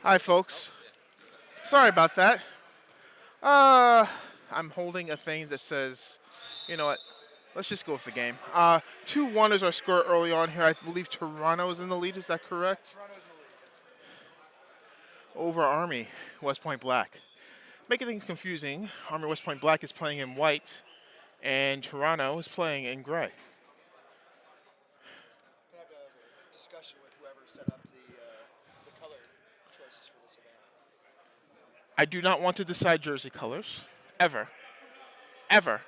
Hi, folks. Sorry about that. Uh, I'm holding a thing that says, you know what? Let's just go with the game. 2-1 is our score early on here. I believe Toronto is in the lead. Is that correct? Over Army, West Point Black. Making things confusing, Army West Point Black is playing in white, and Toronto is playing in gray. Can I have a discussion with whoever set up the color choices for this event? I do not want to decide jersey colors, ever. Ever. And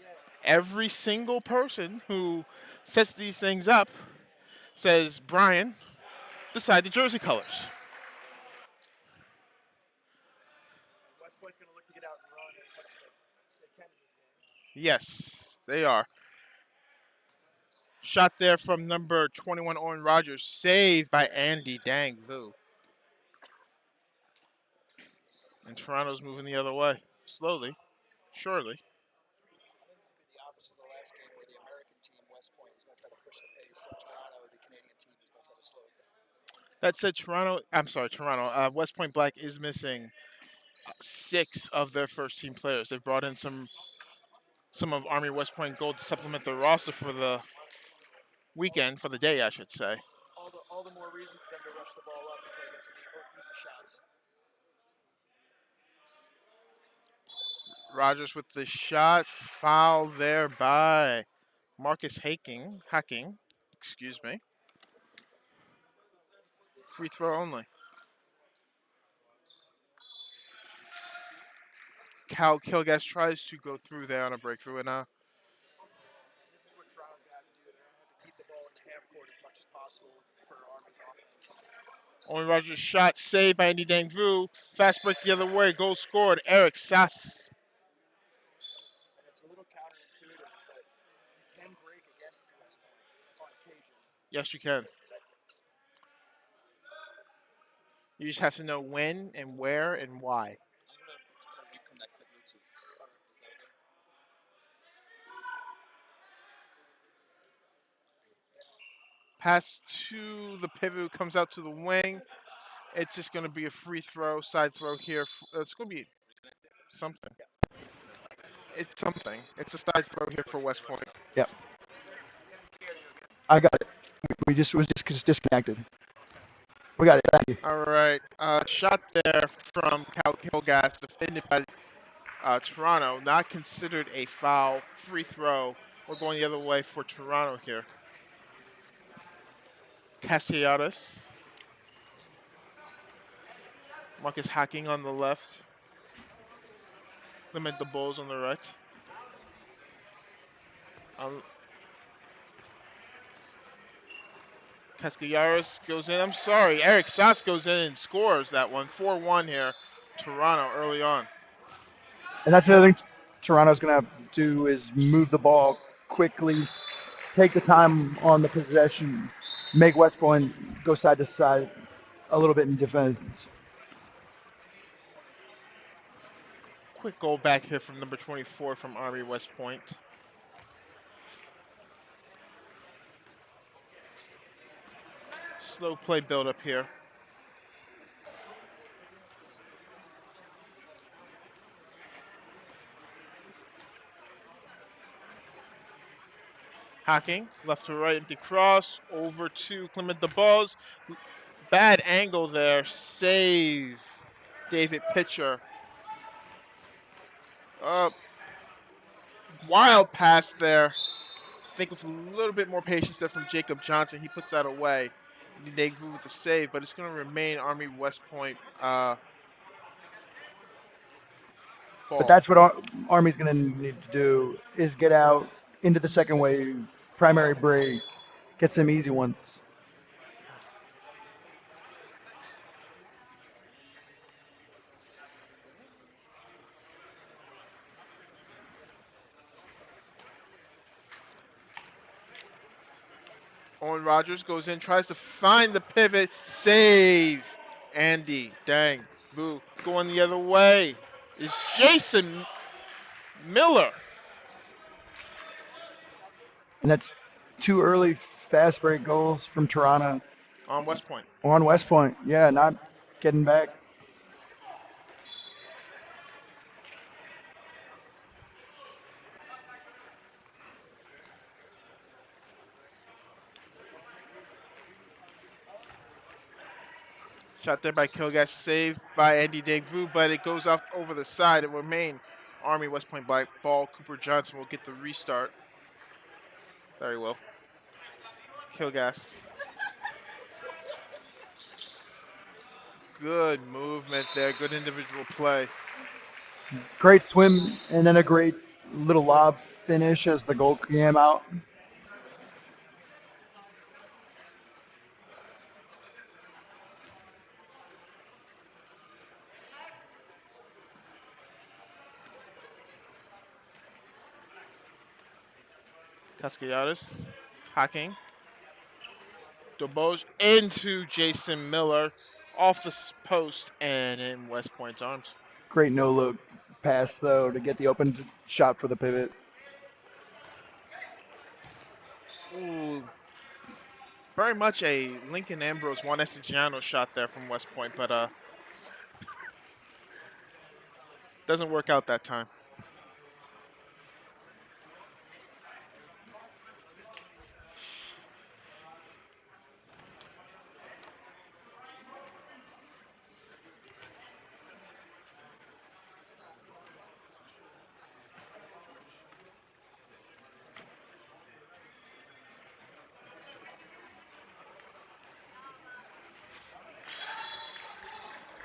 yet, Every single person who sets these things up says, Brian, decide the jersey colors. West Point's going to look to get out and run as much as they can in this game. Yes, they are. Shot there from number 21, Owen Rogers. Saved by Andy Dang Vu. And Toronto's moving the other way. Slowly. Surely. I think this will be the opposite of the last game where the American team, West Point, is going to try to push the pace, and Toronto, the Canadian team, is going to try to slow it down. That said, Toronto. West Point Black is missing 6 of their first team players. They've brought in some of Army West Point Gold to supplement their roster for the weekend, for the day, I should say. All the more reason for them to rush the ball up and try to get some easy shots. Rogers with the shot. Foul there by Marcus Hacking. Excuse me. Free throw only. Cal Kilgast tries to go through there on a breakthrough, and This is what Toronto's going to have to do. They're going to have to keep the ball in the half court as much as possible for Army's offense. Owen Rogers' shot saved by Andy Dang Vu. Fast break the other way. Goal scored. Eric Sass. And it's a little counterintuitive, but you can break against West Point on occasion. Yes, you can. You just have to know when and where and why. Reconnect the Bluetooth. Pass to the pivot who comes out to the wing. It's just going to be a free throw, side throw here. It's going to be something. It's something. It's a side throw here for West Point. Yep. I got it. We just was just disconnected. We got it. Thank you. All right. Shot there from Cal Kilgast, defended by Toronto. Not considered a foul. Free throw. We're going the other way for Toronto here. Castellanos. Marcus Hacking on the left. Clement the Bulls on the right. Castellanos goes in. I'm sorry. Eric Sass goes in and scores that one. 4-1 here. Toronto early on. And that's the other thing Toronto's going to have to do is move the ball quickly, take the time on the possession, make West Point go side to side a little bit in defense. Quick goal back here from number 24 from Army West Point. Slow play build up here. Hacking, left to right, empty cross, over to Clement DeBose. Bad angle there, save David Pitcher. Wild pass there. I think with a little bit more patience there from Jacob Johnson, he puts that away. They move with the save, but it's going to remain Army West Point ball. But that's what Army's going to need to do is get out into the second wave, primary break, get some easy ones. Owen Rogers goes in, tries to find the pivot, save. Andy Dang Vu going the other way is Jason Miller. And that's 2 early fast break goals from Toronto. On West Point. On West Point. Yeah, not getting back. Shot there by Kilgash, saved by Andy Dangvu, but it goes off over the side. It will remain Army West Point Black ball. Cooper Johnson will get the restart. There he will. Kilgash. Good movement there. Good individual play. Great swim, and then a great little lob finish as the goal came out. Cascallares hacking. DeBoge into Jason Miller off the post and in West Point's arms. Great no-look pass, though, to get the open shot for the pivot. Ooh. Very much a Lincoln Ambrose, Juan Estigiano shot there from West Point, but doesn't work out that time.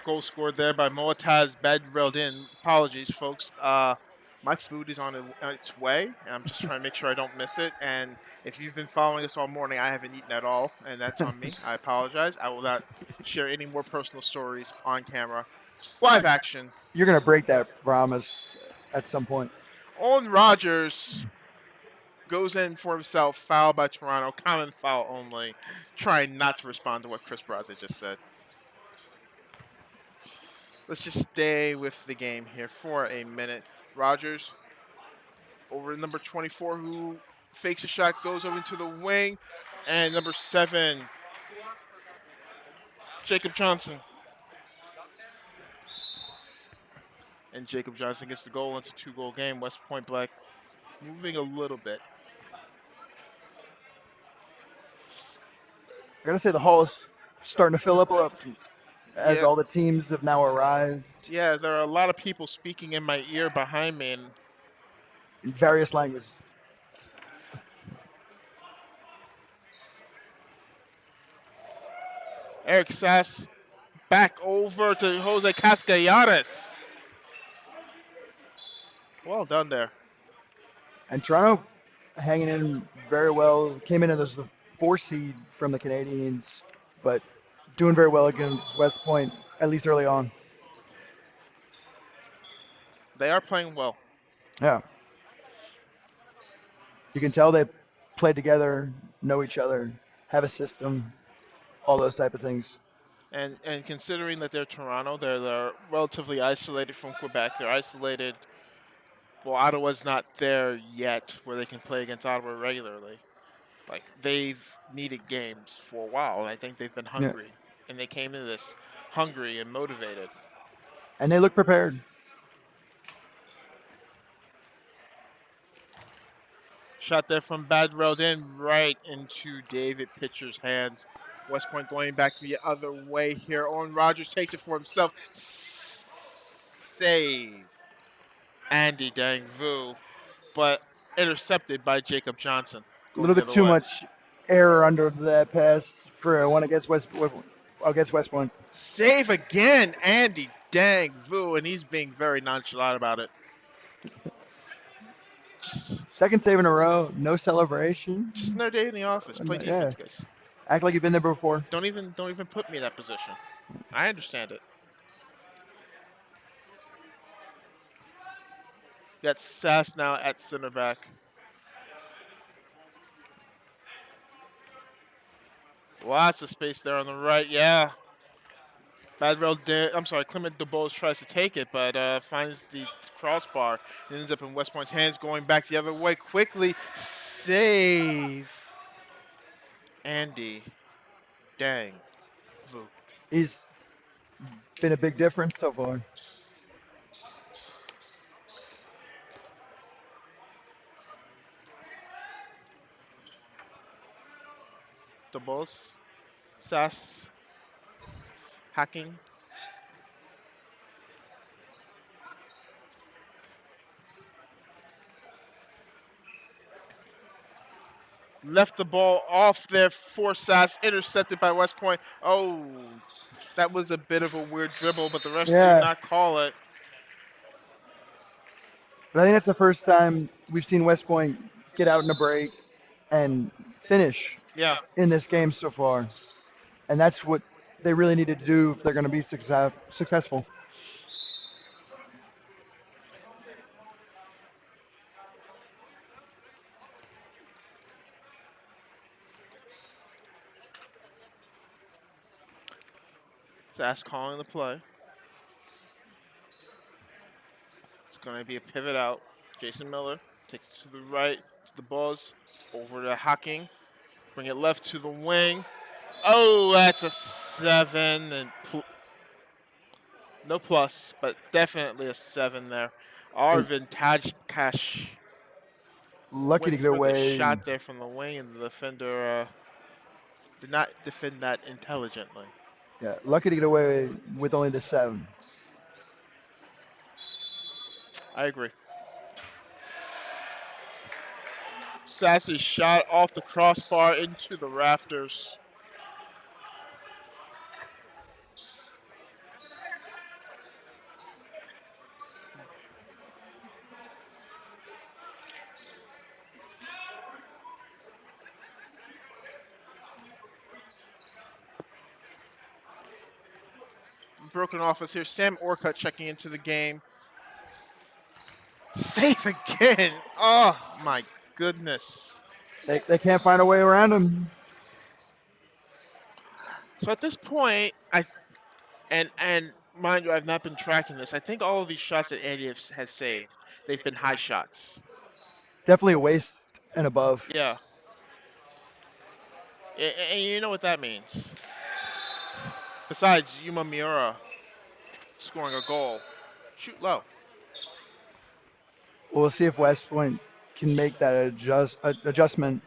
Goal scored there by Moataz Bedreldin. Apologies, folks. My food is on its way. I'm just trying to make sure I don't miss it. And if you've been following us all morning, I haven't eaten at all, and that's on me. I apologize. I will not share any more personal stories on camera. Live action. You're going to break that promise at some point. Owen Rogers goes in for himself. Foul by Toronto. Common foul only. Trying not to respond to what Chris Braza just said. Let's just stay with the game here for a minute. Rogers over to number 24 who fakes a shot, goes over into the wing. And number 7, Jacob Johnson. And Jacob Johnson gets the goal. It's a 2-goal game. West Point Black moving a little bit. I got to say the hall is starting to fill up as Yeah. all the teams have now arrived Yeah, there are a lot of people speaking in my ear behind me, and in various languages. Eric Sass back over to Jose Cascallares. Well done there. And Toronto hanging in very well. Came in as the 4 seed from the Canadians, but doing very well against West Point, at least early on. They are playing well. Yeah. You can tell they play together, know each other, have a system, all those type of things. And considering that they're Toronto, they're relatively isolated from Quebec. They're isolated. Well, Ottawa's not there yet where they can play against Ottawa regularly. Like, they've needed games for a while, and I think they've been hungry. And they came into this hungry and motivated. And they look prepared. Shot there from Badreldin right into David Pitcher's hands. West Point going back the other way here. Owen Rogers takes it for himself. Save. Andy Dangvu, but intercepted by Jacob Johnson. A little bit too much error under that pass for one against West Point. Save again, Andy Dangvu, and he's being very nonchalant about it. Second save in a row, no celebration. Just another day in the office. Play defense, guys. Act like you've been there before. Don't even put me in that position. I understand it. Got Sass now at center back. Lots of space there on the right. Yeah. Clement DeBose tries to take it, but finds the crossbar. It ends up in West Point's hands, going back the other way quickly. Save. Andy Dangvu. He's been a big difference so far. The Bulls. Sass. Hacking. Left the ball off there for Sass. Intercepted by West Point. Oh, that was a bit of a weird dribble, but the refs do Yeah, not call it. but I think that's the first time we've seen West Point get out in a break and finish Yeah. in this game so far. And that's what they really need to do if they're going to be successful. Sass calling the play. It's going to be a pivot out. Jason Miller takes it to the right, to the Bulls, over to Hacking. Bring it left to the wing. Oh, that's a 7. And no plus, but definitely a 7 there. And Arvin Tajkash lucky went to get for the away. shot there from the wing, and the defender did not defend that intelligently. Yeah, lucky to get away with only the 7. I agree. Sassy shot off the crossbar into the rafters. Broken office here. Sam Orcutt checking into the game. Save again. Oh, my goodness. They can't find a way around him. So at this point, and mind you, I've not been tracking this. I think all of these shots that Andy has saved, they've been high shots. Definitely a waist and above. Yeah. And you know what that means. Besides Yuma Miura scoring a goal, shoot low. We'll see if West Point can make that adjustment.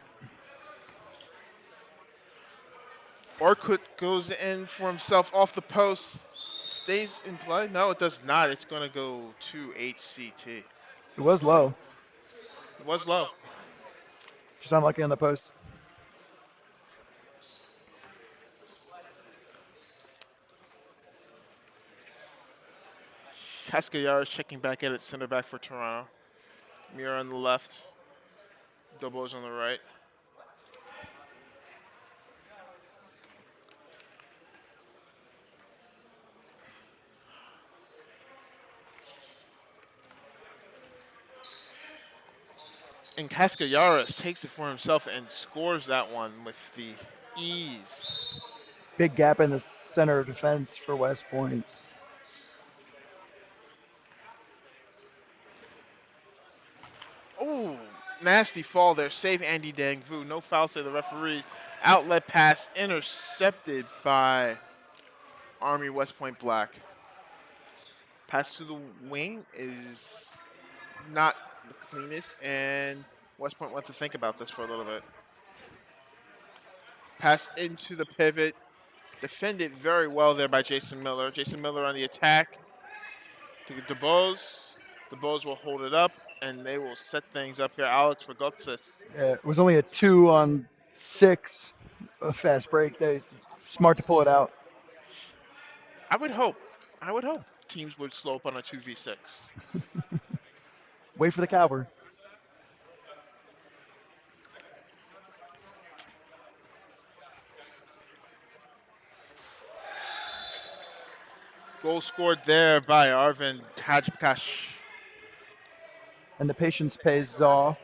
Orcutt goes in for himself off the post. Stays in play? No, it does not. It's going to go to HCT. It was low. It was low. Just unlucky on the post. Cascallares checking back at center back for Toronto. Mira on the left. Dobos on the right. And Cascallares takes it for himself and scores that one with the ease. Big gap in the center of defense for West Point. Oh, nasty fall there. Save Andy Dangvu. No foul, say the referees. Outlet pass intercepted by Army West Point Black. Pass to the wing is not the cleanest, and West Point wants to think about this for a little bit. Pass into the pivot. Defended very well there by Jason Miller. Jason Miller on the attack. To DeBose. DeBose will hold it up, and they will set things up here. Alex Vergotsis. It was only a 2-on-6 fast break. They smart to pull it out. I would hope teams would slow up on a 2v6. Wait for the cover. Goal scored there by Arvin Tajkash. And the patience pays off.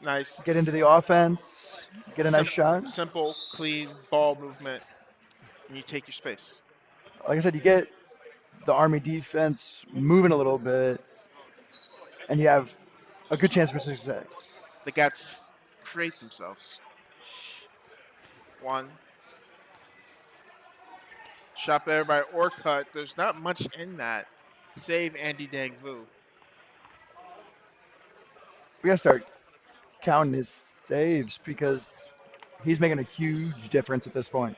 Nice. Get into the offense. Get a nice shot. Simple, clean ball movement. And you take your space. Like I said, you get the Army defense moving a little bit, and you have a good chance for success. The Gats create themselves. One. Shot there by Orcutt. There's not much in that. Save Andy Dang Vu. We gotta start counting his saves because he's making a huge difference at this point.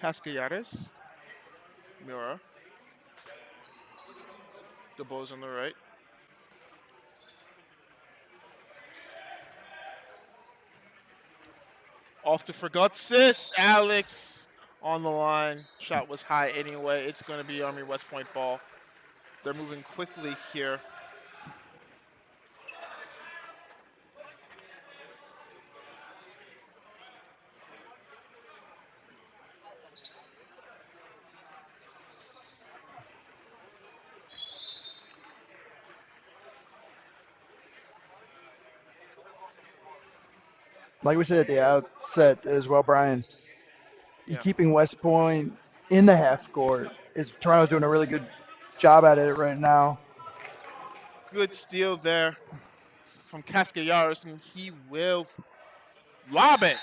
Cascallares. Miura. DeBose on the right. Off to Forgotsis. Alex on the line. Shot was high anyway. It's going to be Army West Point ball. They're moving quickly here. Like we said at the outset as well, Brian, Yeah. keeping West Point in the half court is Toronto's doing a really good job at it right now. Good steal there from Cascallares, and he will lob it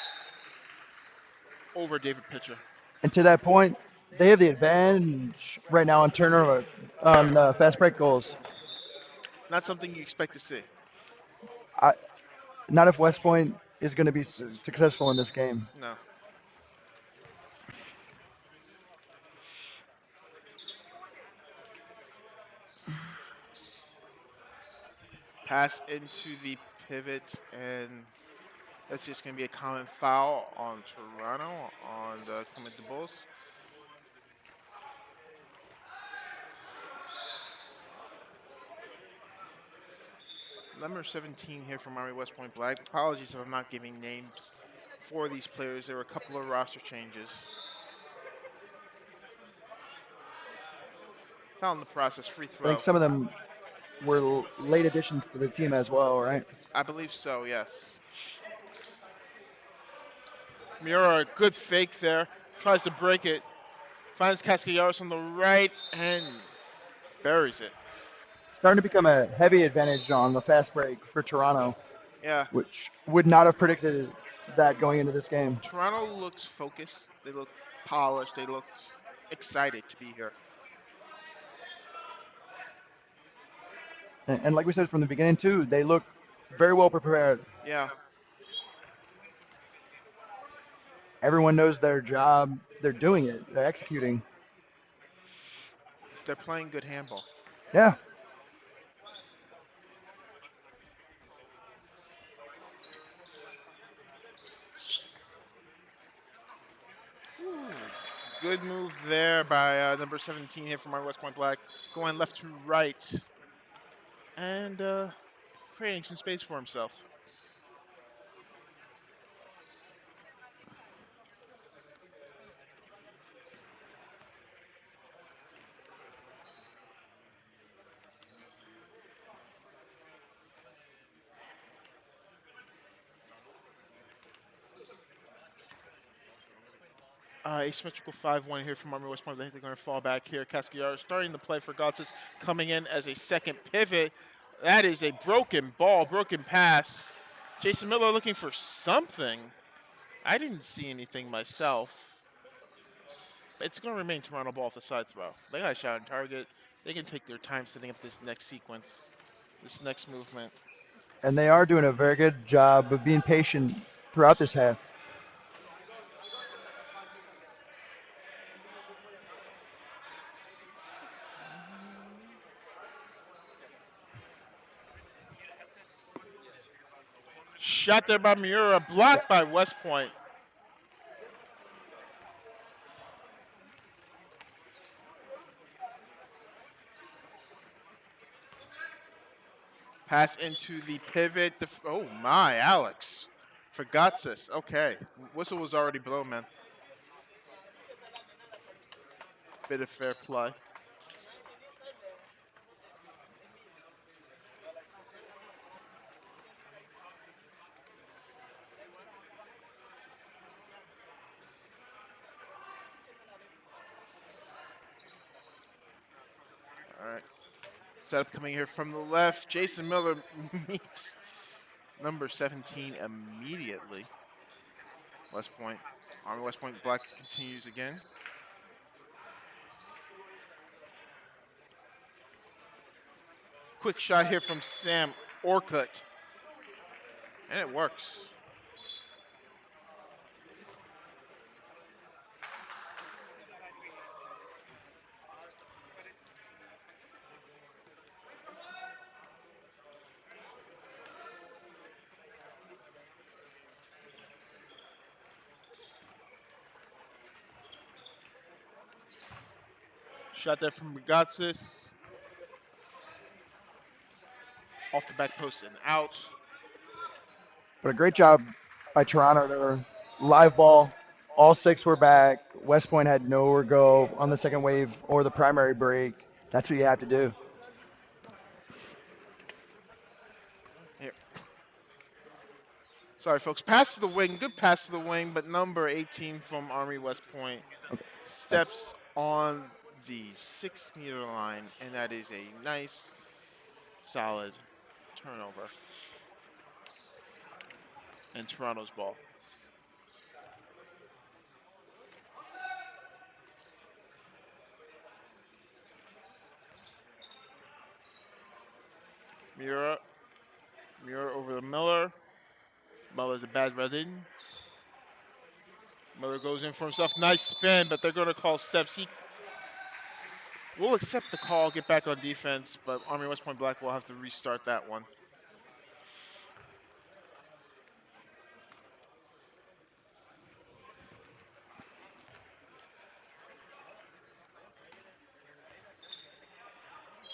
over David Pitcher. And to that point, they have the advantage right now on turnover on fast break goals. Not something you expect to see. Not if West Point is going to be successful in this game. No. Pass into the pivot, and that's just going to be a common foul on Toronto on the Clement DeBose. Number 17 here from Army West Point Black. Apologies if I'm not giving names for these players. There were a couple of roster changes. Found the process, free I throw. think some of them were late additions to the team as well, right? I believe so, yes. Miura, good fake there. Tries to break it. Finds Cascallares on the right and buries it. It's starting to become a heavy advantage on the fast break for Toronto, Yeah. which would not have predicted that going into this game. Toronto looks focused. They look polished. They look excited to be here. And like we said from the beginning too, they look very well prepared. Yeah. Everyone knows their job. They're doing it. They're executing. They're playing good handball. Yeah. Good move there by number 17 here from our West Point Black. Going left to right. And creating some space for himself. Asymmetrical 5-1 here from Army West Point. They're going to fall back here. Cascallares starting the play for Gotsis, coming in as a second pivot. That is a broken ball, broken pass. Jason Miller looking for something. I didn't see anything myself. It's going to remain Toronto ball off the side throw. They got a shot on target. They can take their time setting up this next sequence, this next movement. And they are doing a very good job of being patient throughout this half. Shot there by Miura, blocked by West Point. Pass into the pivot. Oh my, Alex. Forgotsis. Okay. Whistle was already blown, man. Bit of fair play. All right. Setup coming here from the left. Jason Miller meets number 17 immediately. West Point. Army West Point Black continues again. Quick shot here from Sam Orcutt. And it works. Shot there from Regatsis. Off the back post and out. But a great job by Toronto. They were live ball. All 6 were back. West Point had nowhere to go on the second wave or the primary break. That's what you have to do. Here. Sorry, folks. Pass to the wing. Good pass to the wing, but number 18 from Army West Point steps on the 6-meter line, and that is a nice, solid turnover. And Toronto's ball. Mura over to Miller. Miller to Bad Redding. Miller goes in for himself. Nice spin, but they're going to call steps. He will accept the call, get back on defense, but Army West Point Black will have to restart that one.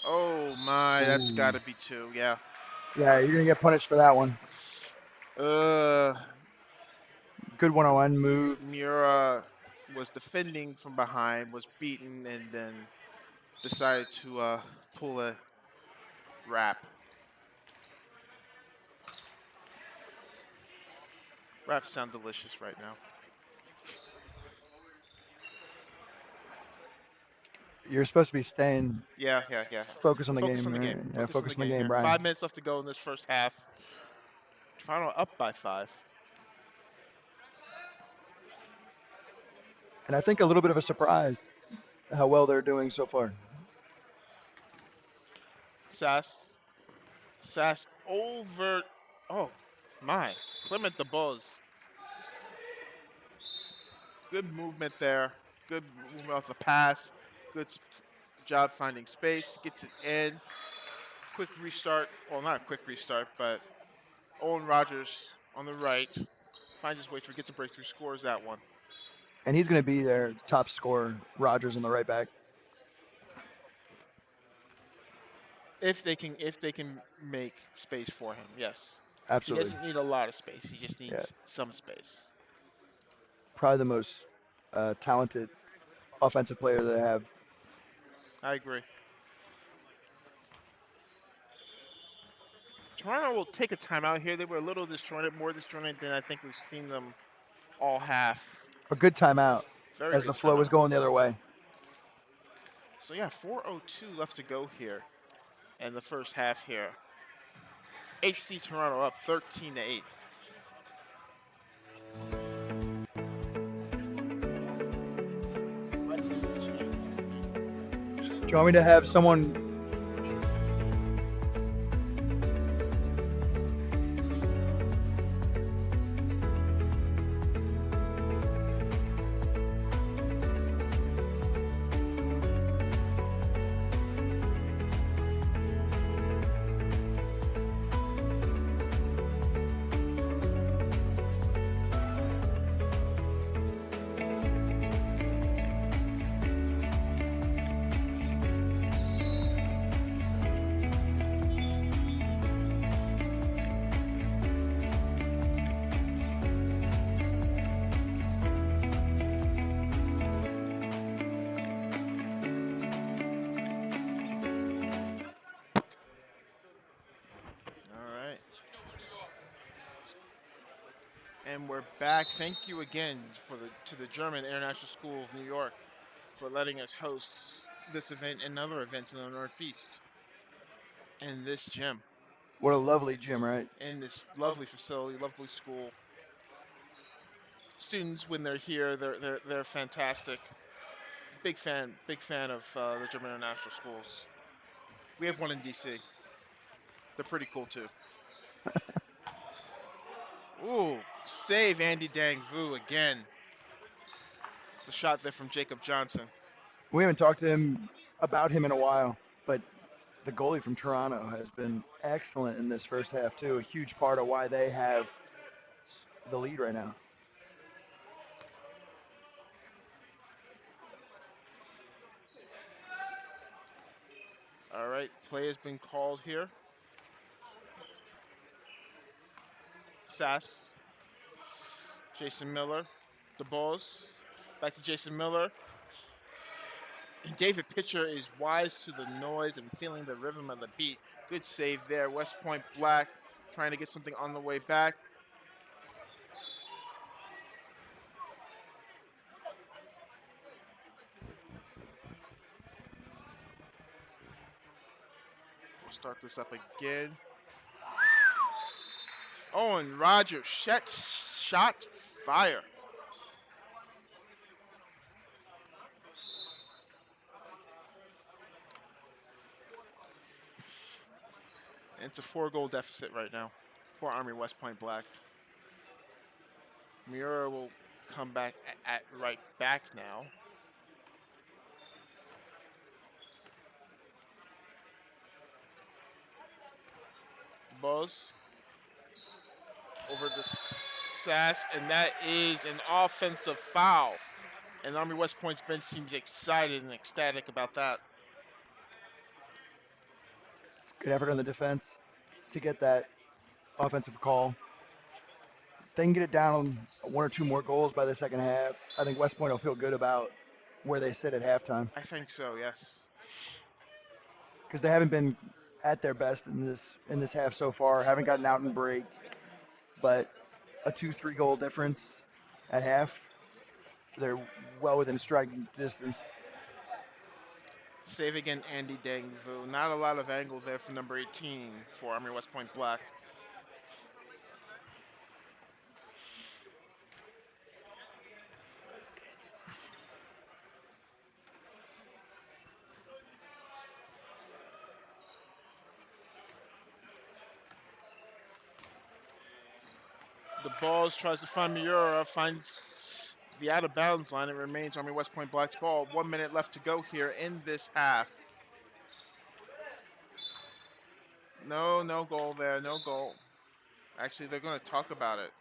Oh my, that's got to be 2, yeah. Yeah, you're going to get punished for that one. Good one-on-one move. Mura was defending from behind, was beaten, and then decided to pull a wrap. Wraps sound delicious right now. You're supposed to be staying. Yeah. Focus on the Focus game. on the Right? game. Yeah, focus on the game, here. Brian. 5 minutes left to go in this first half. Toronto up by 5. And I think a little bit of a surprise how well they're doing so far. Sass over. Oh my, Clement the Buzz. Good movement there. Good movement off the pass. Good job finding space. Gets it in. Quick restart. Well, not a quick restart, but Owen Rogers on the right finds his way through. Gets a breakthrough. Scores that one. And he's going to be their top scorer, Rogers on the right back. If they can make space for him, yes. Absolutely. He doesn't need a lot of space. He just needs some space. Probably the most talented offensive player they have. I agree. Toronto will take a timeout here. They were a little disjointed, more disjointed than I think we've seen them all half. A good timeout Very as good the flow timeout. was going the other way. So yeah, 4:02 left to go here in the first half here. HC Toronto up 13-8. Do you want me to have someone? And we're back. Thank you again to the German International School of New York for letting us host this event and other events in the Northeast in this gym. What a lovely gym, right? in this lovely facility, lovely school. Students, when they're here, they're fantastic. Big fan of the German International Schools. We have one in DC. They're pretty cool too. Ooh, save Andy Dang Vu again. The shot there from Jacob Johnson. We haven't talked to him about him in a while, but the goalie from Toronto has been excellent in this first half too. A huge part of why they have the lead right now. All right, play has been called here. Sass, Jason Miller, the balls, back to Jason Miller. And David Pitcher is wise to the noise and feeling the rhythm of the beat. Good save there. West Point Black trying to get something on the way back. We'll start this up again. Owen Rogers, shot fire. And it's a 4-goal deficit right now for Army West Point Black. Miura will come back at right back now. Buzz over to Sass, and that is an offensive foul. And Army West Point's bench seems excited and ecstatic about that. It's good effort on the defense to get that offensive call. They can get it down 1 or 2 more goals by the second half. I think West Point will feel good about where they sit at halftime. I think so, yes. Because they haven't been at their best in this half so far. Haven't gotten out and break, but a 2-3 goal difference at half, they're well within striking distance. Save again, Andy Dang Vu. Not a lot of angle there for number 18 for Army West Point Black. The balls tries to find Miura, finds the out of bounds line. It remains Army West Point Black's ball. 1 minute left to go here in this half. No goal there, no goal. Actually, they're going to talk about it.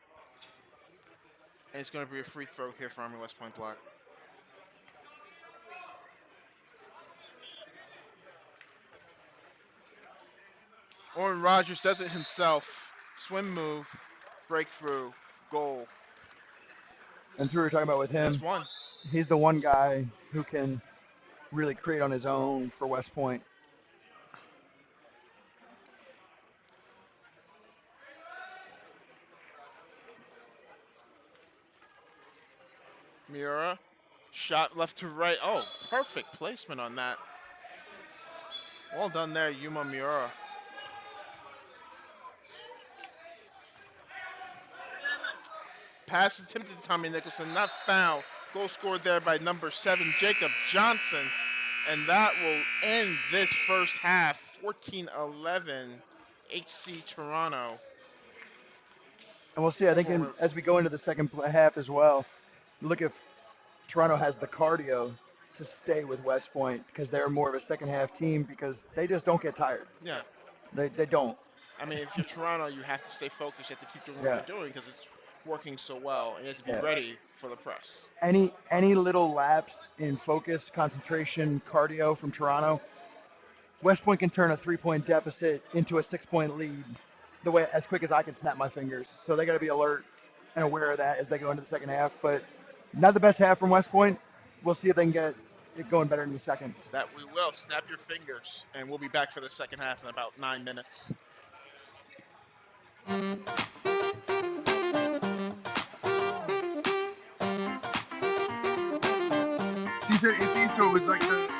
And it's going to be a free throw here for Army West Point Black. Owen Rogers does it himself. Swim move, breakthrough, goal. And so we were talking about with him, That's one. he's the one guy who can really create on his own for West Point. Miura, shot left to right. Oh, perfect placement on that. Well done there, Yuma Miura. Pass attempted to Tommy Nicholson, not found. Goal scored there by number 7, Jacob Johnson. And that will end this first half, 14-11, HC Toronto. And we'll see, I think as we go into the second half as well, look if Toronto has the cardio to stay with West Point, because they're more of a second half team, because they just don't get tired. Yeah. They don't. I mean, if you're Toronto, you have to stay focused. You have to keep doing what you're doing because it's working so well, and you have to be ready for the press. Any little lapse in focus, concentration, cardio from Toronto, West Point can turn a 3-point deficit into a 6-point lead the way as quick as I can snap my fingers. So they got to be alert and aware of that as they go into the second half. But not the best half from West Point. We'll see if they can get it going better in the second. That we will. Snap your fingers, and we'll be back for the second half in about 9 minutes. She said iffy, so it was like the...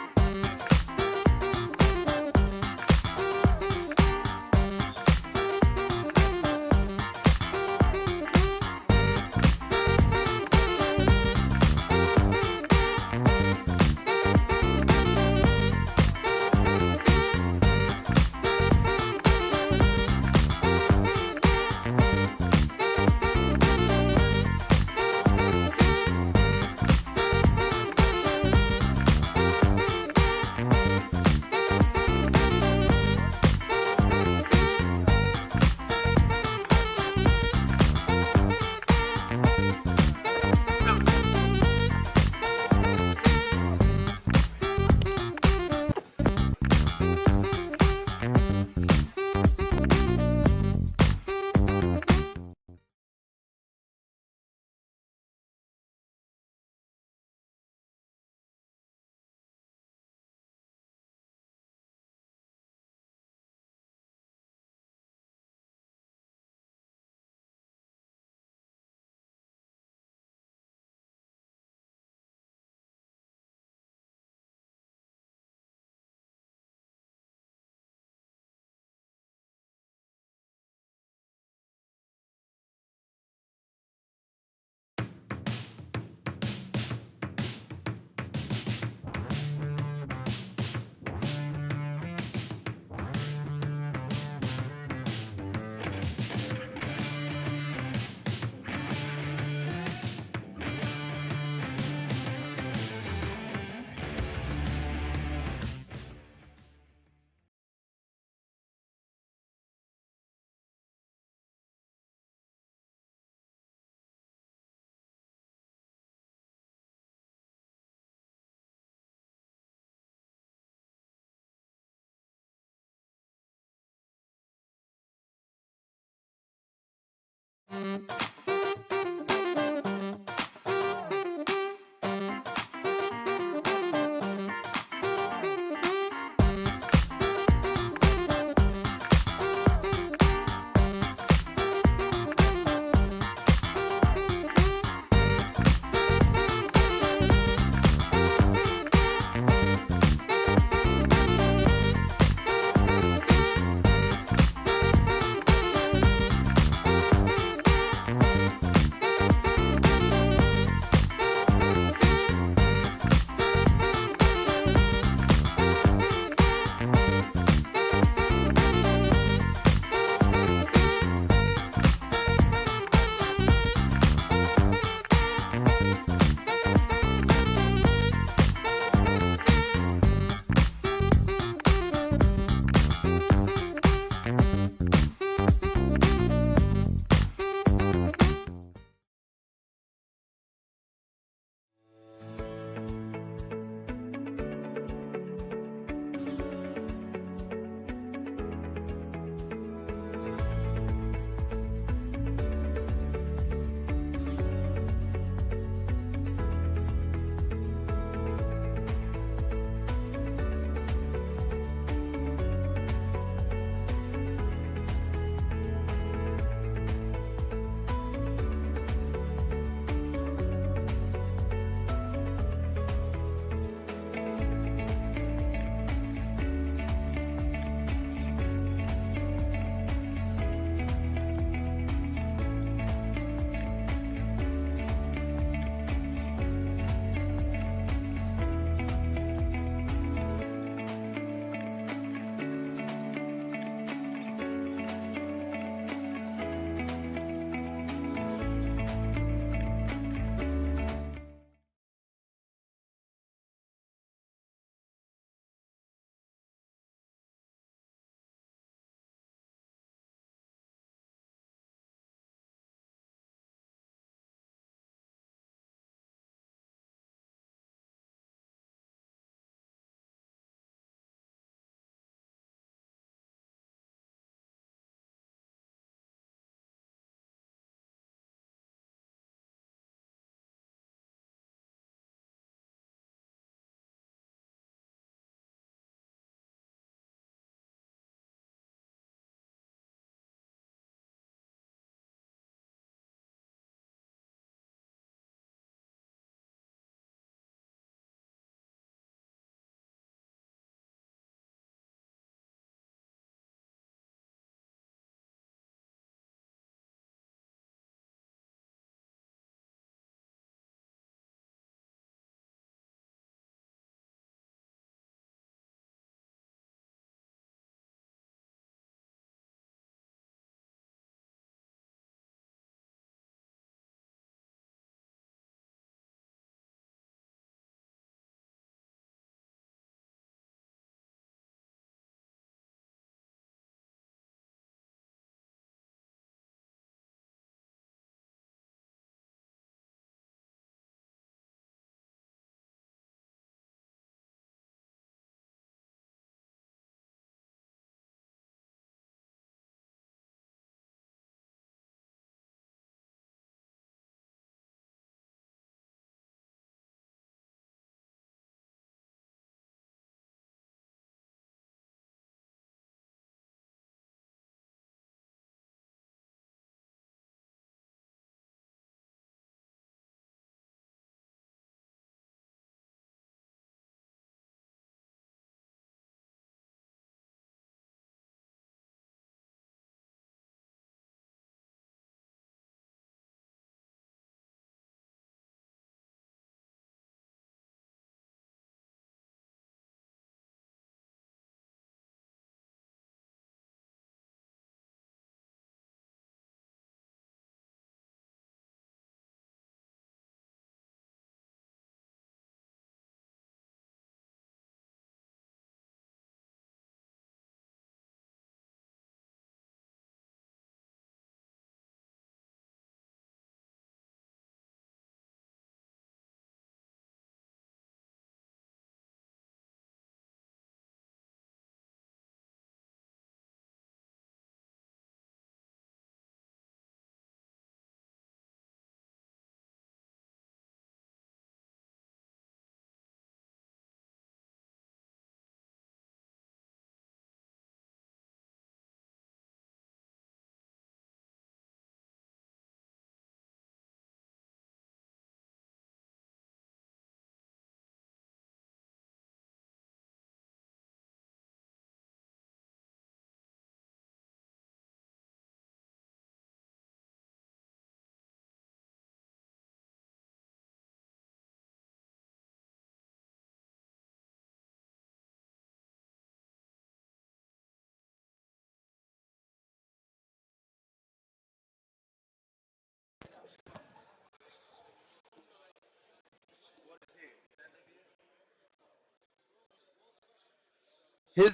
His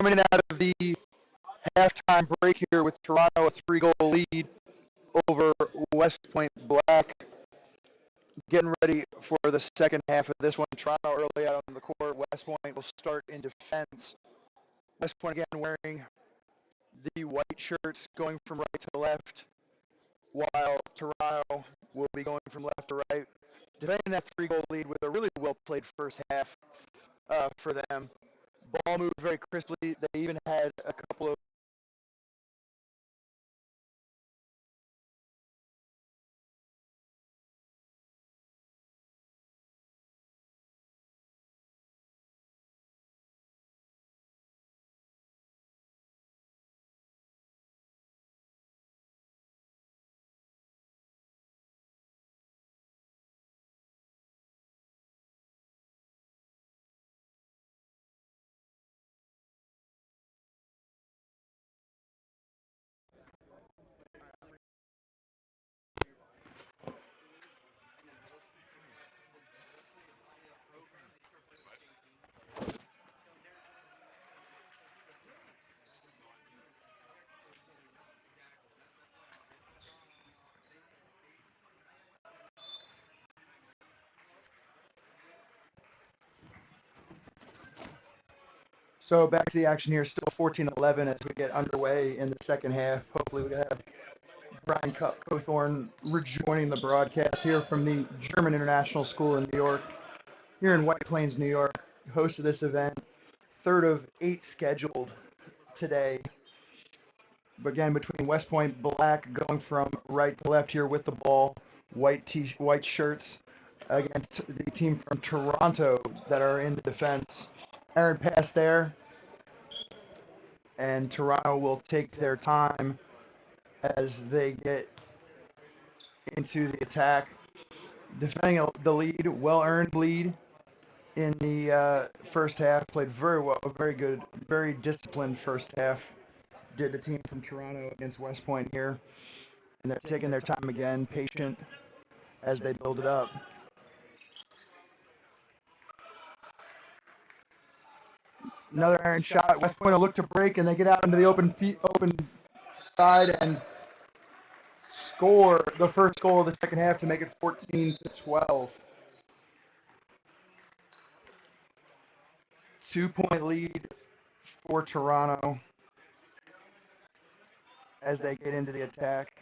coming in out of the halftime break here with Toronto a 3-goal lead over West Point Black. Getting ready for the second half of this one. Toronto early out on the court. West Point will start in defense. West Point again wearing the white shirts, going from right to left, while Toronto will be going from left to right. Defending that 3-goal lead with a really well-played first half for them. Ball moved very crisply. They even had a couple of So back to the action here, still 14-11 as we get underway in the second half. Hopefully we have Brian Cawthorn rejoining the broadcast here from the German International School in New York, here in White Plains, New York, host of this event. Third of 8 scheduled today. But again, between West Point Black going from right to left here with the ball, white shirts against the team from Toronto that are in the defense. Aaron pass there, and Toronto will take their time as they get into the attack. Defending the lead, well-earned lead in the first half. Played very well, very good, very disciplined first half. Did the team from Toronto against West Point here. And they're taking their time again, patient as they build it up. Another iron shot. West Point will look to break, and they get out into the open side and score the first goal of the second half to make it 14-12. 2-point lead for Toronto as they get into the attack.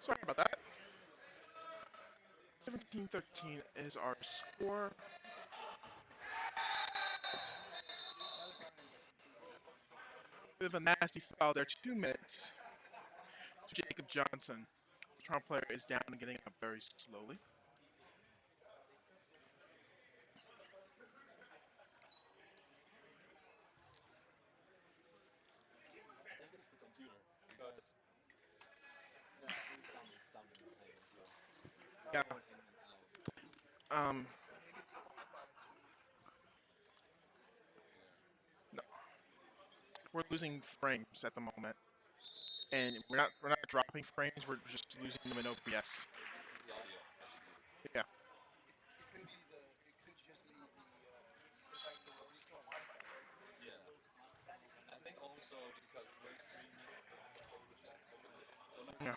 Sorry about that. 17-13 is our score. Bit of a nasty foul there. 2 minutes to Jacob Johnson. The Toronto player is down and getting up very slowly. Yeah. Um. No, we're losing frames at the moment, and we're not dropping frames. We're just losing them in OBS. Yeah. It could just be the fact that we're still on Wi-Fi, right? Yeah. Yeah.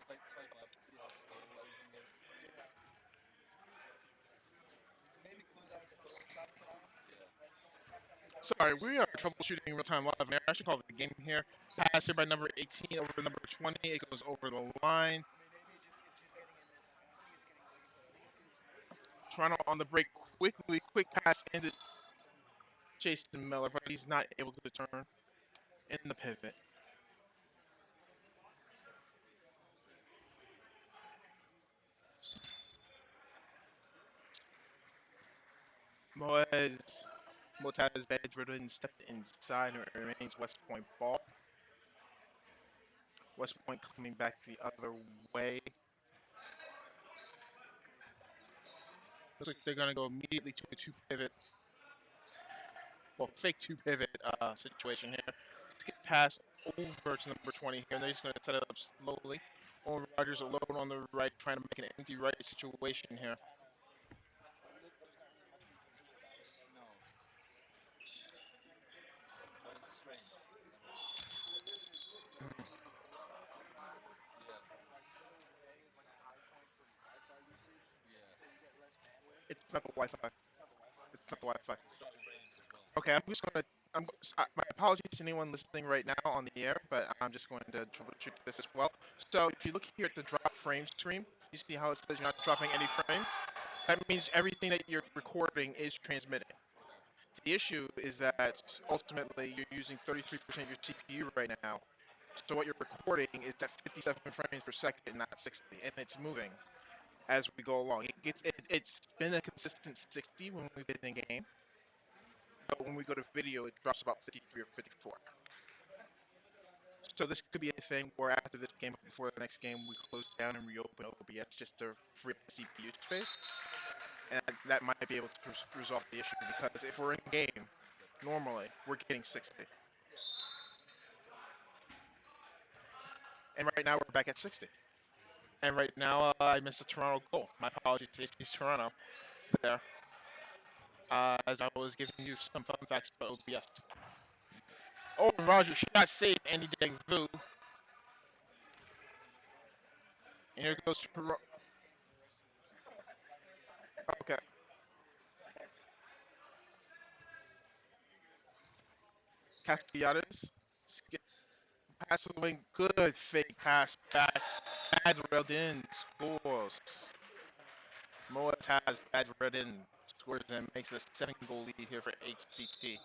Maybe close out the first shot, Toronto. Sorry, we are troubleshooting real time live. And I actually called the game here. Pass here by number 18 over number 20. It goes over the line. I mean, maybe it's just getting in this. I think it's getting, like I said, I think it's getting smoother here. Toronto on the break quickly. Quick pass into Jason Miller, but he's not able to turn in the pivot. Motaz bedridden stepped inside and it remains West Point ball. West Point coming back the other way. Looks like they're going to go immediately to a 2 pivot. Well, fake 2 pivot situation here. Let's get pass over to number 20 here. And they're just going to set it up slowly. Owen Rogers alone on the right, trying to make an empty right situation here. There's not really much we can do about it. This is like middle of the day is like a high point for Wi-Fi usage, so you get less bandwidth. It's not the Wi-Fi. It's not the Wi-Fi. It's not the Wi-Fi. Okay, I'm just going to. My apologies to anyone listening right now on the air, but I'm just going to troubleshoot this as well. So if you look here at the drop frame stream, you see how it says you're not dropping any frames? That means everything that you're recording is transmitting. The issue is that ultimately you're using 33% of your CPU right now. So what you're recording is at 57 frames per second, not 60, and it's moving as we go along. It's been a consistent 60 when we've been in game, but when we go to video, it drops about 53 or 54. So this could be a thing where after this game, before the next game, we close down and reopen OBS just to free up the CPU space, and that might be able to resolve the issue, because if we're in game, normally we're getting 60. And right now we're back at 60. And right now I missed a Toronto goal. My apologies to East Toronto there. As I was giving you some fun facts about OBS. Oh, Roger shot saved Andy Degvu. And here goes Toronto. Okay. Castellanos. Skip. Pass to the wing. Good fake pass back. Bad railed in. Scores. Moataz bad railed in. Scores and makes a 7-goal lead here for HCT.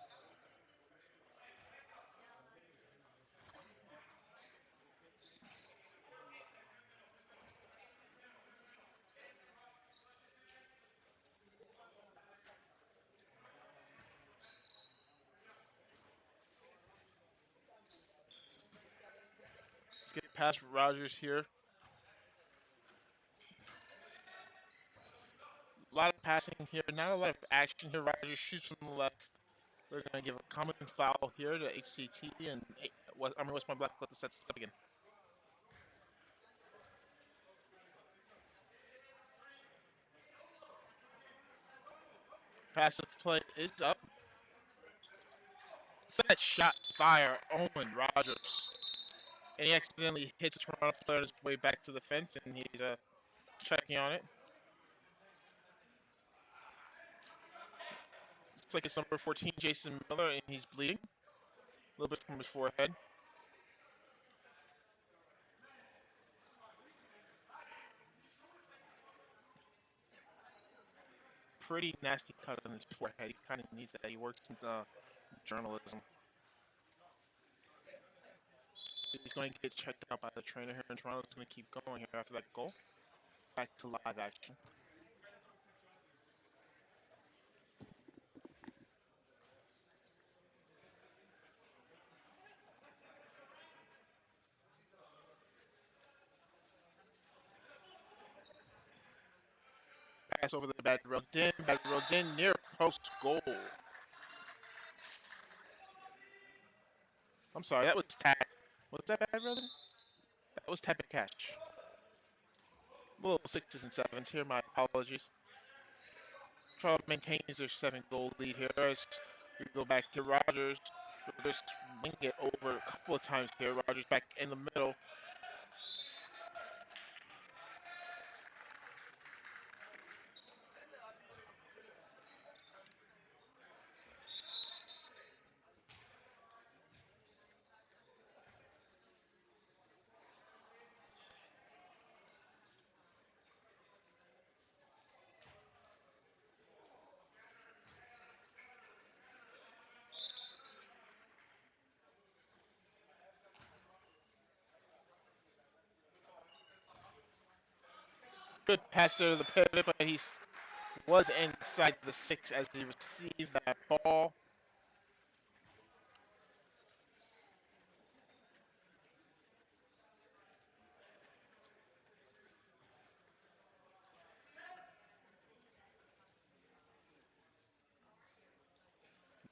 Let's get past Rogers here. A lot of passing here, not a lot of action here. Rogers shoots from the left. We're going to give a common foul here to HCT and Army West Point Black with the set step again. Passive play is up. Set shot fire, Owen Rogers. And he accidentally hits a Toronto player on his way back to the fence, and he's checking on it. Looks like it's number 14, Jason Miller, and he's bleeding a little bit from his forehead. Pretty nasty cut on his forehead. He kind of needs that. He works in journalism. He's going to get checked out by the trainer here in Toronto. He's going to keep going here after that goal. Back to live action. Pass over the Bad Rodin near post goal. I'm sorry, that was tap. Was that Bad Rodin? That was tap and catch. A little 6s and 7s here, my apologies. Toronto maintains their 7-goal lead here as we go back to Rogers. We're just wing it over a couple of times here. Rogers back in the middle. Good pass there to the pivot, but he was inside the 6 as he received that ball.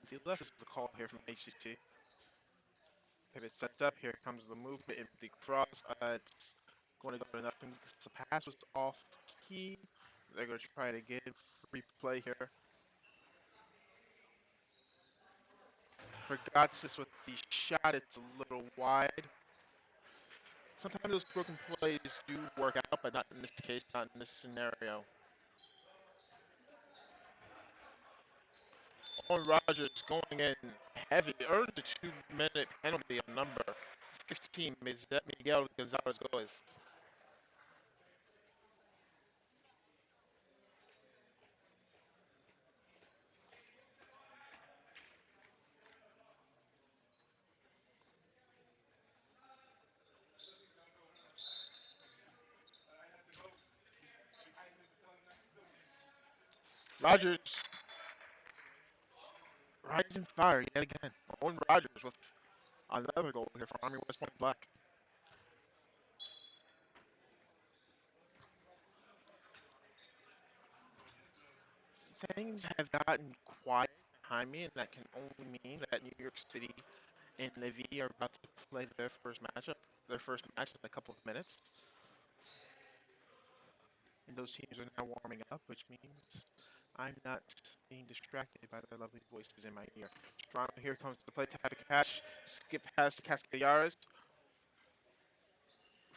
The left is the call here from HCT. Pivot sets up. Here comes the movement. Empty cross. It's going to go to nothing because the pass was off key. They're going to try it again. Free play here. For Gotsis with the shot, it's a little wide. Sometimes those broken plays do work out, but not in this case, not in this scenario. Owen Rogers going in heavy, earned a 2-minute penalty on number 15, Miguel Gonzalez Goes. Rogers rising fire yet again. Owen Rogers with another goal here for Army West Point Black. Things have gotten quiet behind me, and that can only mean that New York City and Navy are about to play their first match in a couple of minutes. And those teams are now warming up, which means I'm not being distracted by their lovely voices in my ear. Toronto here comes to play tap and catch, skip past Cascallares.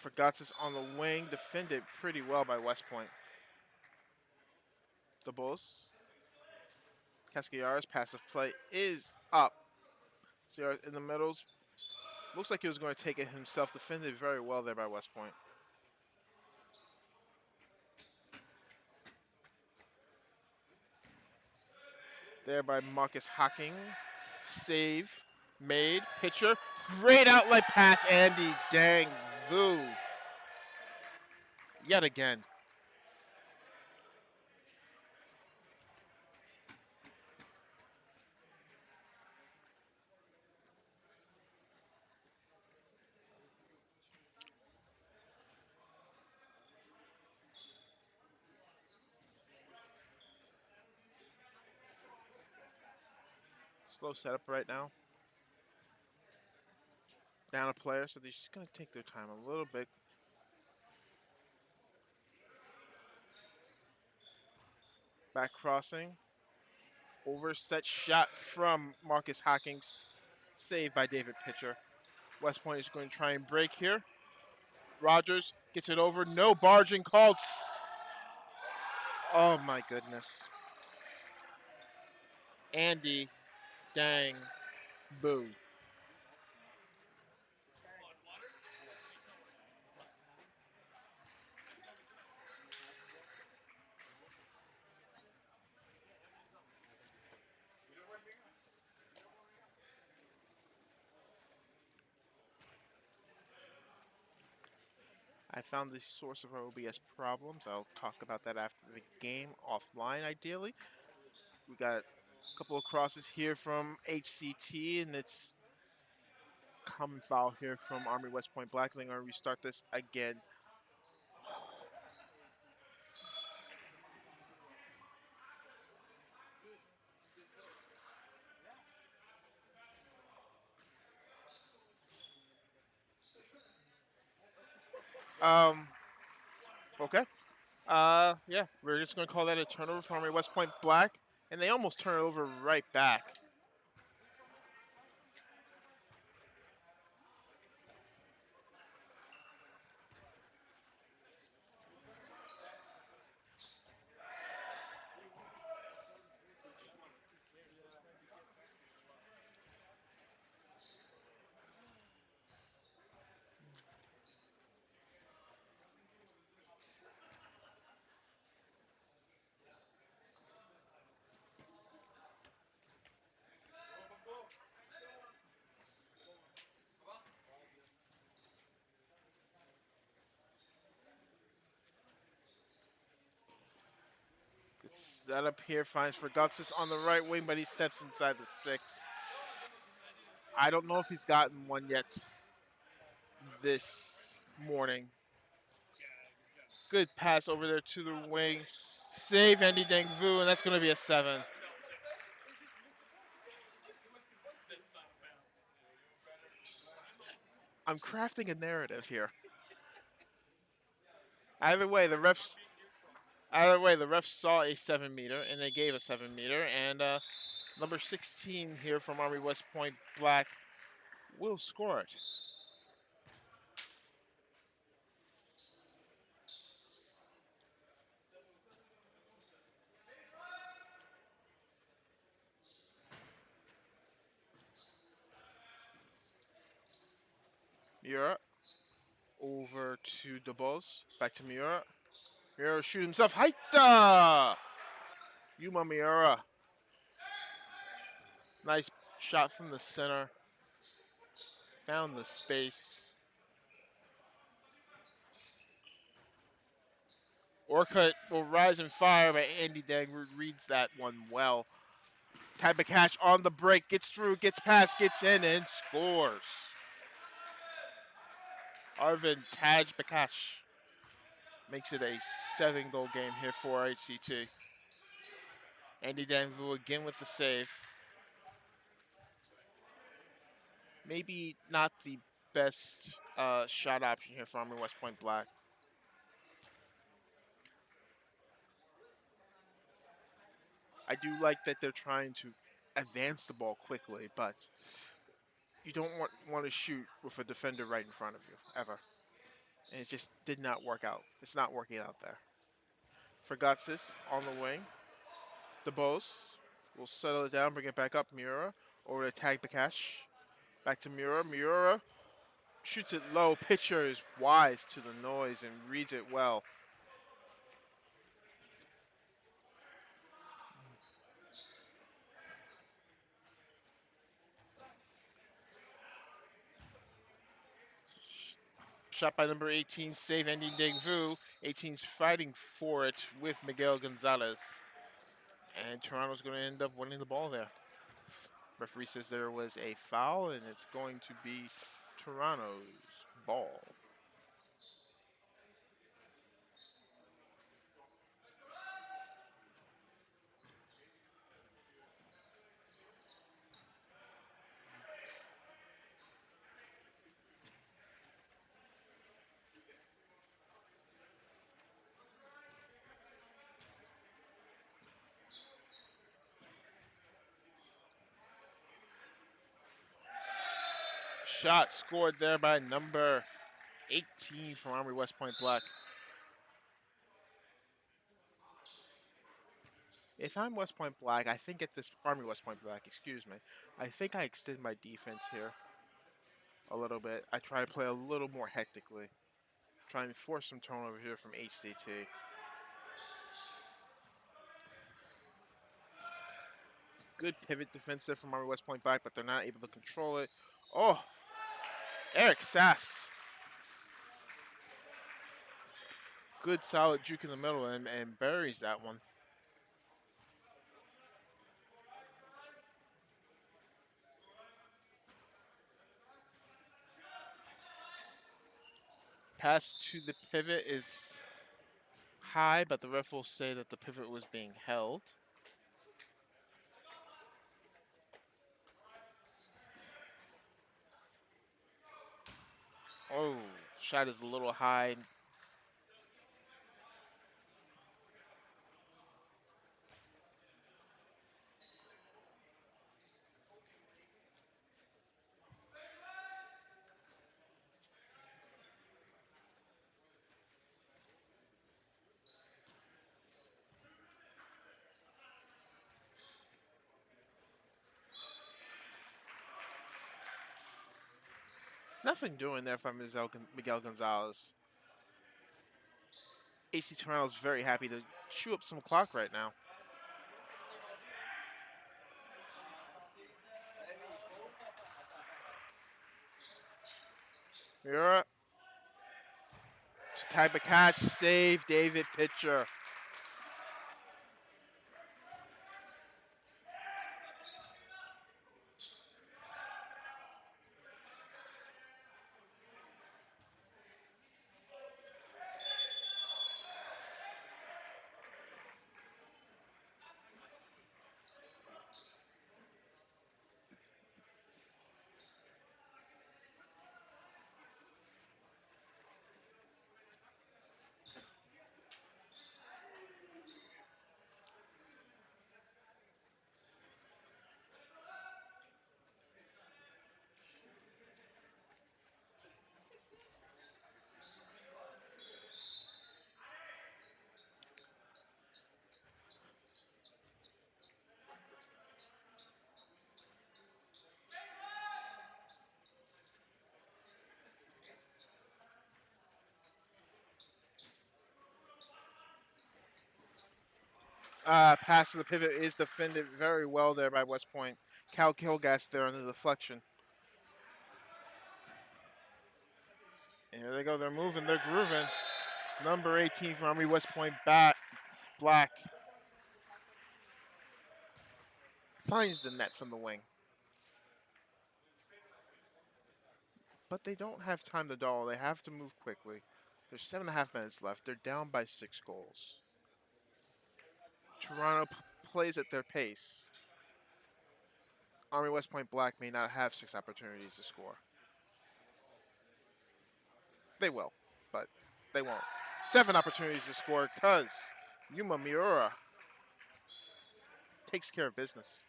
Forgatsis on the wing, defended pretty well by West Point. The Bulls. Cascallares, passive play is up. Sierra in the middles. Looks like he was going to take it himself. Defended very well there by West Point. There by Marcus Hocking. Save. Made. Pitcher. Great outlet pass, Andy Dang Vu. Yet again. slow setup right now. Down a player, so they're just going to take their time a little bit. Back crossing. Overset shot from Marcus Hawkins. Saved by David Pitcher. West Point is going to try and break here. Rogers gets it over. No barging called. Oh my goodness. Andy Dang Vu. I found the source of our OBS problems. I'll talk about that after the game, offline ideally. We got a couple of crosses here from HCT, and it's common foul here from Army West Point Black. They're going to restart this again. Okay. Yeah, we're just going to call that a turnover for Army West Point Black, and they almost turn it over right back. Good setup here, finds Fergutsis on the right wing, but he steps inside the 6. I don't know if he's gotten one yet this morning. Good pass over there to the wing. Save Andy Dangvu, and that's going to be a 7. I'm crafting a narrative here. Either way, the refs saw a 7-meter, and they gave a 7-meter, and number 16 here from Army West Point Black will score it. Miura over to DeBose. Back to Miura. Miura shoots himself. Haita! Yuma Miura. Nice shot from the center. Found the space. Orcutt will rise and fire, but Andy Dagwood reads that one well. Tabakash on the break, gets through, gets past, gets in, and scores. Arvind Tajbakash makes it a 7-goal game here for HCT. Andy Danvu again with the save. Maybe not the best shot option here for Army West Point Black. I do like that they're trying to advance the ball quickly, but you don't want to shoot with a defender right in front of you, ever. And it just did not work out. It's not working out there. Fergutsis on the wing. DeBose will settle it down, bring it back up. Miura over to Tagbakash. Back to Miura. Miura shoots it low. Pitcher is wise to the noise and reads it well. Shot by number 18, save Andy Dengvu. 18's fighting for it with Miguel Gonzalez. And Toronto's going to end up winning the ball there. Referee says there was a foul, and it's going to be Toronto's ball. shot scored there by number 18 from Army West Point Black. If I'm West Point Black, I think at this Army West Point Black, excuse me, I think I extend my defense here a little bit. I try to play a little more hectically, try and force some turnover here from HCT. Good pivot defensive from Army West Point Black, but they're not able to control it. Oh, Eric Sass. Good solid juke in the middle and buries that one. Pass to the pivot is high, but the ref will say that the pivot was being held. Oh, shot is a little high. Nothing doing there from Miguel Gonzalez. AC Toronto is very happy to chew up some clock right now. Miura. Type of catch, save, David Pitcher. Pass to the pivot is defended very well there by West Point. Cal Kilgast there on the deflection. And here they go. They're moving. They're grooving. Number 18 from Army West Point Black finds the net from the wing. But they don't have time to dawdle. They have to move quickly. There's 7.5 minutes left. They're down by 6 goals. Toronto plays at their pace. Army West Point Black may not have 6 opportunities to score. They will, but they won't. 7 opportunities to score because Yuma Miura takes care of business.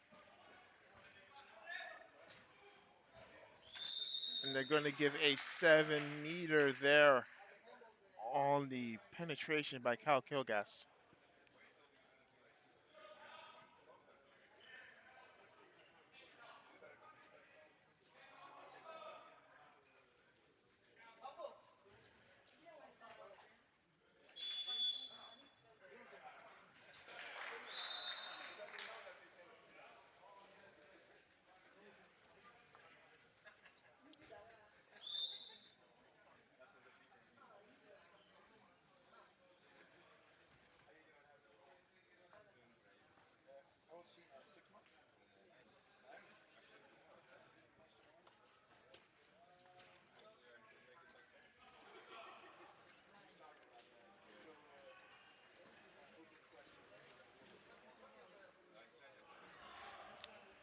And they're going to give a 7-meter there on the penetration by Cal Kilgast.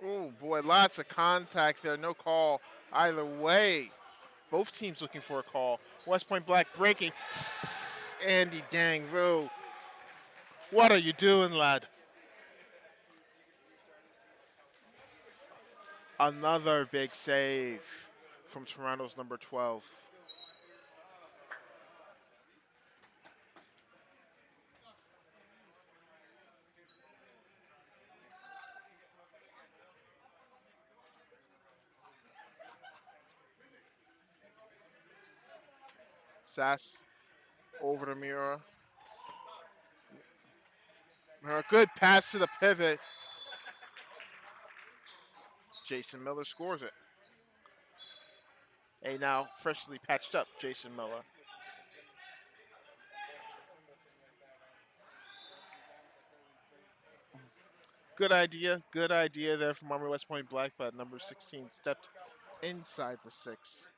Oh boy, lots of contact there. No call either way. Both teams looking for a call. West Point Black breaking. Andy Dangru. What are you doing, lad? Another big save from Toronto's number 12. Sass over to Miura. Miura, good pass to the pivot. Jason Miller scores it. A now freshly patched up Jason Miller. Good idea there from Army West Point Black, but number 16 stepped inside the 6.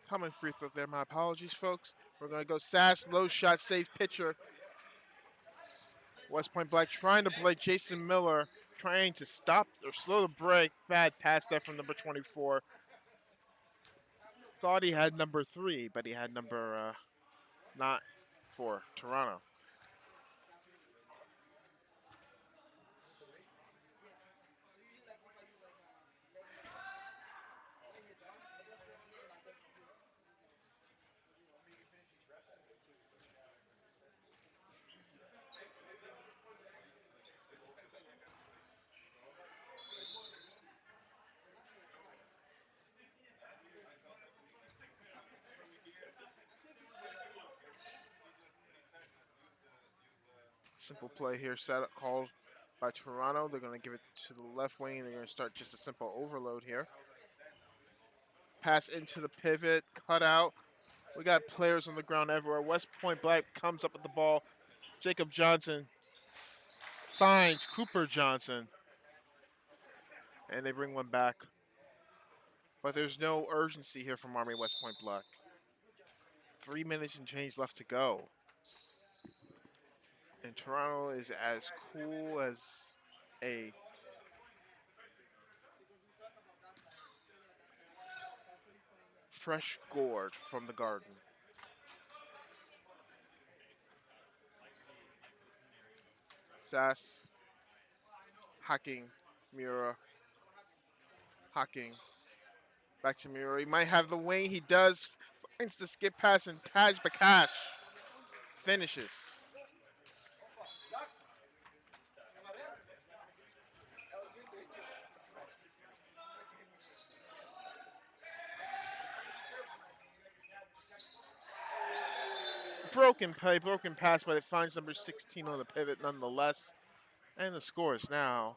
Common free throw there. My apologies, folks. We're going to go Sass, low shot, safe pitcher. West Point Black trying to play Jason Miller, trying to stop or slow the break. Bad pass there from number 24. Thought he had number 3, but he had number 9 for Toronto. Simple play here, set up called by Toronto. They're going to give it to the left wing. They're going to start just a simple overload here. Pass into the pivot, cut out. We got players on the ground everywhere. West Point Black comes up with the ball. Jacob Johnson finds Cooper Johnson. And they bring one back. But there's no urgency here from Army West Point Black. 3 minutes and change left to go. And Toronto is as cool as a fresh gourd from the garden. Sass, hacking, Miura, hacking, back to Miura. He might have the wing, he does, finds the skip pass, and Taj Bakash finishes. Broken play, broken pass, but it finds number 16 on the pivot nonetheless. And the score is now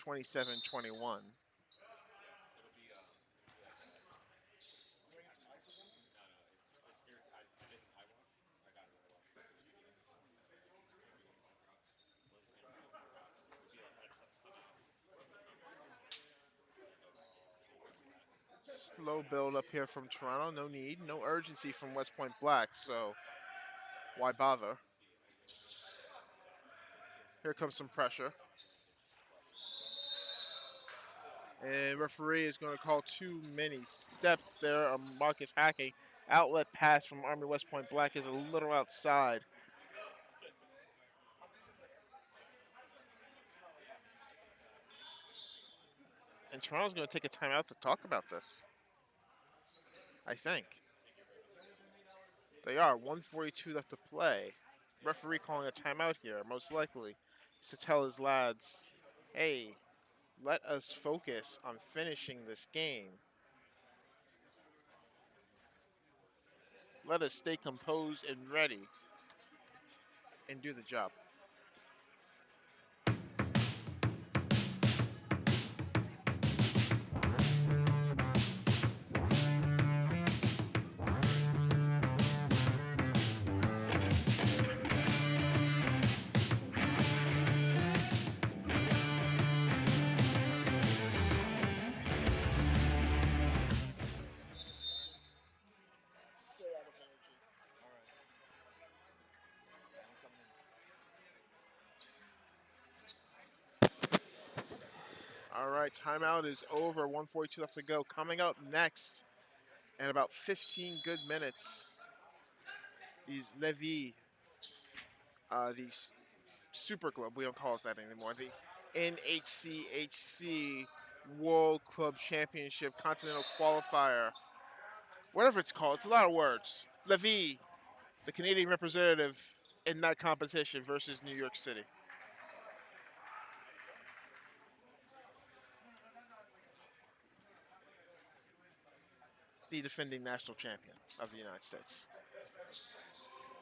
27-21. Slow build up here from Toronto. No need, no urgency from West Point Black, so why bother? Here comes some pressure. And referee is going to call too many steps there. Marcus hacking. Outlet pass from Army West Point Black is a little outside. And Toronto's going to take a timeout to talk about this. I think. They are. 1:42 left to play. Referee calling a timeout here, most likely, to tell his lads, hey, let us focus on finishing this game. Let us stay composed and ready and do the job. All right, timeout is over. 1:42 left to go. Coming up next, in about 15 good minutes, is Levy, the Super Club. We don't call it that anymore. The NHCHC World Club Championship Continental Qualifier. Whatever it's called. It's a lot of words. Levy, the Canadian representative in that competition versus New York City. The defending national champion of the United States.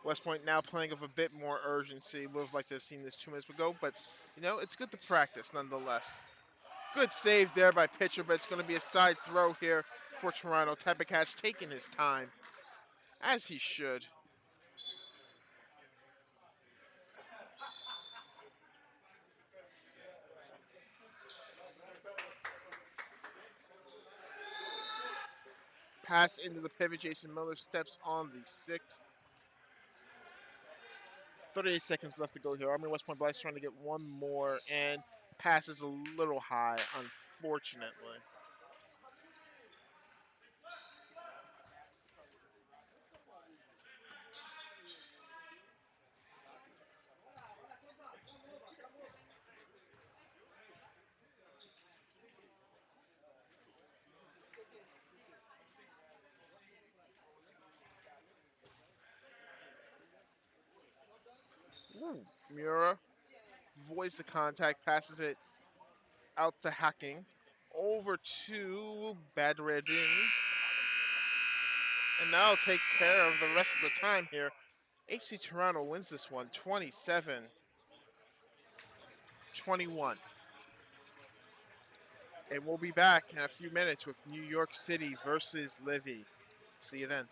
West Point now playing with a bit more urgency. Would have liked to have seen this 2 minutes ago, but you know, it's good to practice nonetheless. Good save there by pitcher, but it's going to be a side throw here for Toronto. Tepicatch taking his time, as he should. Pass into the pivot. Jason Miller steps on the 6th. 38 seconds left to go here. Army West Point Black's trying to get one more, and passes a little high, unfortunately. Ooh, Mura avoids the contact, passes it out to Hacking, over to Badreddin, and now will take care of the rest of the time here. HC Toronto wins this one 27-21. And we'll be back in a few minutes with New York City versus Levy. See you then.